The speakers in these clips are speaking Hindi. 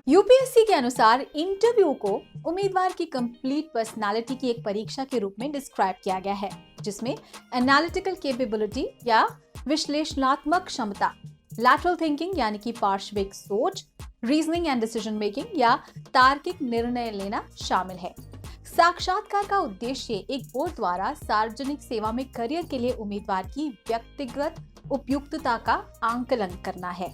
यूपीएससी के अनुसार इंटरव्यू को उम्मीदवार की कंप्लीट पर्सनालिटी की एक परीक्षा के रूप में डिस्क्राइब किया गया है, जिसमें एनालिटिकल कैपेबिलिटी या विश्लेषणात्मक क्षमता, लैटरल थिंकिंग यानी कि पार्श्विक सोच, रीजनिंग एंड डिसीजन मेकिंग या तार्किक निर्णय लेना शामिल है। साक्षात्कार का उद्देश्य एक बोर्ड द्वारा सार्वजनिक सेवा में करियर के लिए उम्मीदवार की व्यक्तिगत उपयुक्तता का आंकलन करना है।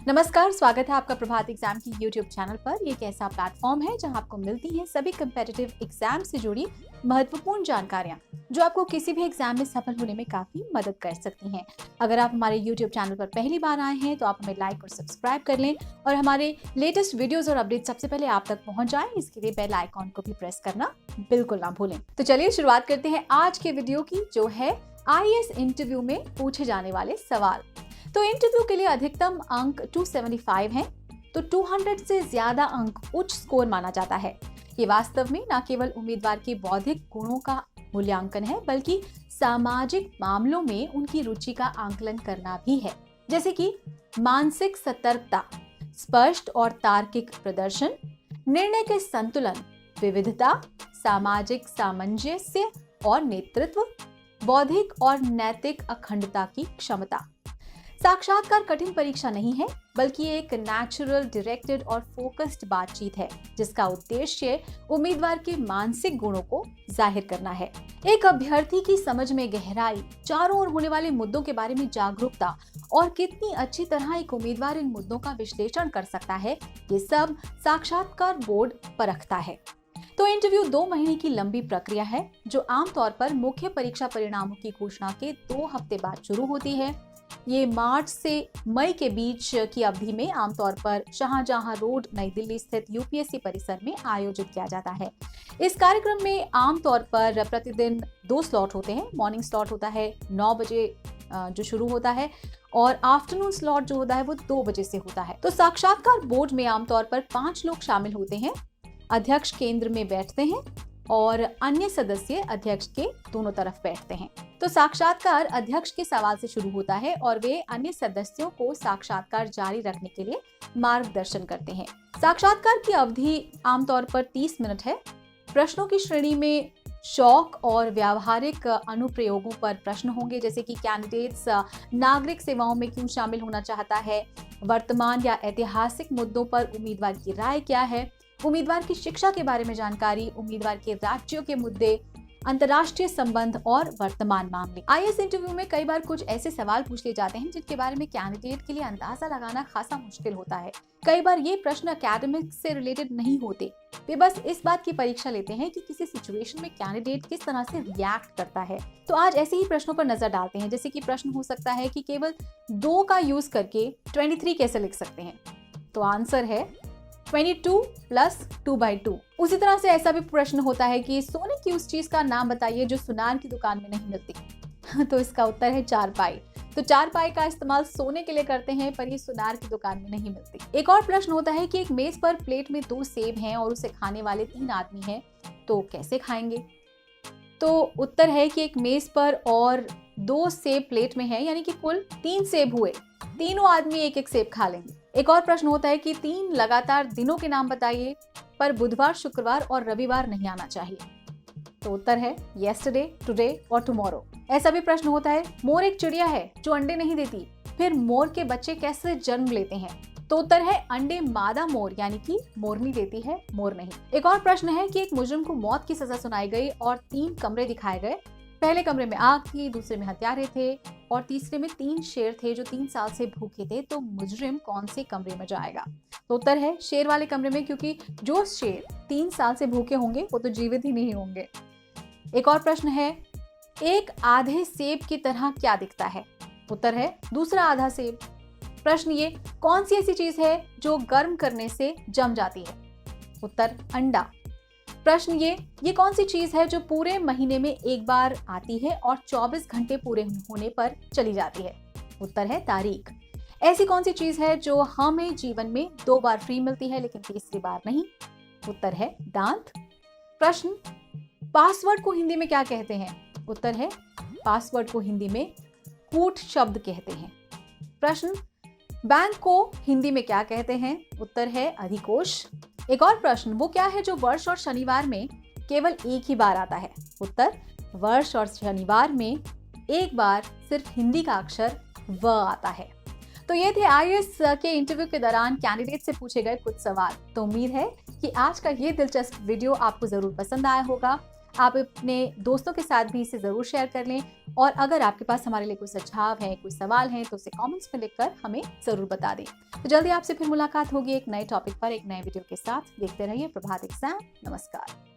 नमस्कार, स्वागत है आपका प्रभात एग्जाम की यूट्यूब चैनल पर। ये एक ऐसा प्लेटफॉर्म है जहां आपको मिलती हैं सभी कम्पिटिटिव एग्जाम से जुड़ी महत्वपूर्ण जानकारियां जो आपको किसी भी एग्जाम में सफल होने में काफी मदद कर सकती हैं। अगर आप हमारे यूट्यूब चैनल पर पहली बार आए हैं तो आप हमें लाइक और सब्सक्राइब कर लें और हमारे लेटेस्ट वीडियोस और अपडेट सबसे पहले आप तक पहुंच जाए, इसके लिए बेल आइकॉन को भी प्रेस करना बिल्कुल ना भूलें। तो चलिए शुरुआत करते हैं आज के वीडियो की, जो है आईएएस इंटरव्यू में पूछे जाने वाले सवाल। तो इंटरव्यू के लिए अधिकतम अंक 275 हैं, तो 200 से ज्यादा अंक उच्च स्कोर माना जाता है। ये वास्तव में न केवल उम्मीदवार के बौद्धिक गुणों का मूल्यांकन है, बल्कि सामाजिक मामलों में उनकी रुचि का आंकलन करना भी है, जैसे कि मानसिक सतर्कता, स्पष्ट और तार्किक प्रदर्शन, निर्णय के संतुलन, विविधता, सामाजिक सामंजस्य और नेतृत्व, बौद्धिक और नैतिक अखंडता की क्षमता। साक्षात्कार कठिन परीक्षा नहीं है, बल्कि एक नेचुरल, डायरेक्टेड और फोकस्ड बातचीत है, जिसका उद्देश्य उम्मीदवार के मानसिक गुणों को जाहिर करना है। एक अभ्यर्थी की समझ में गहराई, चारों ओर होने वाले मुद्दों के बारे में जागरूकता और कितनी अच्छी तरह एक उम्मीदवार इन मुद्दों का विश्लेषण कर सकता है, ये सब साक्षात्कार बोर्ड परखता है। तो इंटरव्यू 2 महीने की लंबी प्रक्रिया है, जो आमतौर पर मुख्य परीक्षा परिणामों की घोषणा के 2 हफ्ते बाद शुरू होती है। ये मार्च से मई के बीच की अवधि में आमतौर पर शाहजहां रोड, नई दिल्ली स्थित यूपीएससी परिसर में आयोजित किया जाता है। इस कार्यक्रम में आमतौर पर प्रतिदिन 2 स्लॉट होते हैं। मॉर्निंग स्लॉट होता है 9 बजे जो शुरू होता है, और आफ्टरनून स्लॉट जो होता है वो 2 बजे से होता है। तो साक्षात्कार बोर्ड में आमतौर पर 5 लोग शामिल होते हैं। अध्यक्ष केंद्र में बैठते हैं और अन्य सदस्य अध्यक्ष के दोनों तरफ बैठते हैं। तो साक्षात्कार अध्यक्ष के सवाल से शुरू होता है और वे अन्य सदस्यों को साक्षात्कार जारी रखने के लिए मार्गदर्शन करते हैं। साक्षात्कार की अवधि आमतौर पर 30 मिनट है। प्रश्नों की श्रेणी में शौक और व्यावहारिक अनुप्रयोगों पर प्रश्न होंगे, जैसे कि कैंडिडेट्स नागरिक सेवाओं में क्यों शामिल होना चाहता है, वर्तमान या ऐतिहासिक मुद्दों पर उम्मीदवार की राय क्या है, उम्मीदवार की शिक्षा के बारे में जानकारी, उम्मीदवार के राज्यों के मुद्दे, अंतर्राष्ट्रीय संबंध और वर्तमान मामले। आईएएस इंटरव्यू में कई बार कुछ ऐसे सवाल पूछ लिए जाते हैं जिनके बारे में कैंडिडेट के लिए अंदाजा लगाना खासा मुश्किल होता है। कई बार ये प्रश्न एकेडमिक से रिलेटेड नहीं होते, वे बस इस बात की परीक्षा लेते हैं कि किसी सिचुएशन में कैंडिडेट किस तरह से रिएक्ट करता है। तो आज ऐसे ही प्रश्नों पर नजर डालते हैं, जैसे कि प्रश्न हो सकता है कि केवल 2 का यूज करके 23 कैसे लिख सकते हैं। तो आंसर है 22 + 2/2। उसी तरह से ऐसा भी प्रश्न होता है कि सोने की उस चीज का नाम बताइए जो सुनार की दुकान में नहीं मिलती। तो इसका उत्तर है चारपाई। तो चारपाई का इस्तेमाल सोने के लिए करते हैं, पर ये सुनार की दुकान में नहीं मिलती। एक और प्रश्न होता है कि एक मेज पर प्लेट में 2 सेब हैं और उसे खाने वाले 3 आदमी हैं, तो कैसे खाएंगे? तो उत्तर है कि एक मेज पर और 2 सेब प्लेट में है, यानी कि कुल 3 सेब हुए, तीनों आदमी एक एक सेब खा लेंगे। एक और प्रश्न होता है कि 3 लगातार दिनों के नाम बताइए, पर बुधवार, शुक्रवार और रविवार नहीं आना चाहिए। तो उत्तर है येस्टरडे, टुडे और टुमारो। ऐसा भी प्रश्न होता है, मोर एक चिड़िया है जो अंडे नहीं देती, फिर मोर के बच्चे कैसे जन्म लेते हैं? तो उत्तर है अंडे मादा मोर यानी कि मोरनी देती है, मोर नहीं। एक और प्रश्न है कि एक मुजरिम को मौत की सजा सुनाई गई और 3 कमरे दिखाए गए। पहले कमरे में आग थी, दूसरे में हत्यारे थे और तीसरे में 3 शेर थे जो 3 साल से भूखे थे। तो मुजरिम कौन से कमरे में जाएगा? तो उत्तर है शेर वाले कमरे में, क्योंकि जो शेर 3 साल से भूखे होंगे वो तो जीवित ही नहीं होंगे। एक और प्रश्न है, एक आधे सेब की तरह क्या दिखता है? उत्तर है दूसरा आधा सेब। प्रश्न ये, कौन सी ऐसी चीज है जो गर्म करने से जम जाती है? उत्तर अंडा। प्रश्न ये कौन सी चीज है जो पूरे महीने में एक बार आती है और 24 घंटे पूरे होने पर चली जाती है? उत्तर है तारीख। ऐसी कौन सी चीज है जो हमें जीवन में 2 बार फ्री मिलती है लेकिन तीसरी बार नहीं? उत्तर है दांत। प्रश्न, पासवर्ड को हिंदी में क्या कहते हैं? उत्तर है पासवर्ड को हिंदी में कूट शब्द कहते हैं। प्रश्न, बैंक को हिंदी में क्या कहते हैं? उत्तर है अधिकोष। एक और प्रश्न, वो क्या है जो वर्ष और शनिवार में केवल एक ही बार आता है? उत्तर, वर्ष और शनिवार में एक बार सिर्फ हिंदी का अक्षर व आता है। तो ये थे आईएएस के इंटरव्यू के दौरान कैंडिडेट से पूछे गए कुछ सवाल। तो उम्मीद है कि आज का ये दिलचस्प वीडियो आपको जरूर पसंद आया होगा। आप अपने दोस्तों के साथ भी इसे जरूर शेयर कर लें, और अगर आपके पास हमारे लिए कोई सुझाव है, कोई सवाल है, तो उसे कमेंट्स में लिखकर हमें जरूर बता दें। तो जल्दी आपसे फिर मुलाकात होगी एक नए टॉपिक पर, एक नए वीडियो के साथ। देखते रहिए प्रभात एग्जाम। नमस्कार।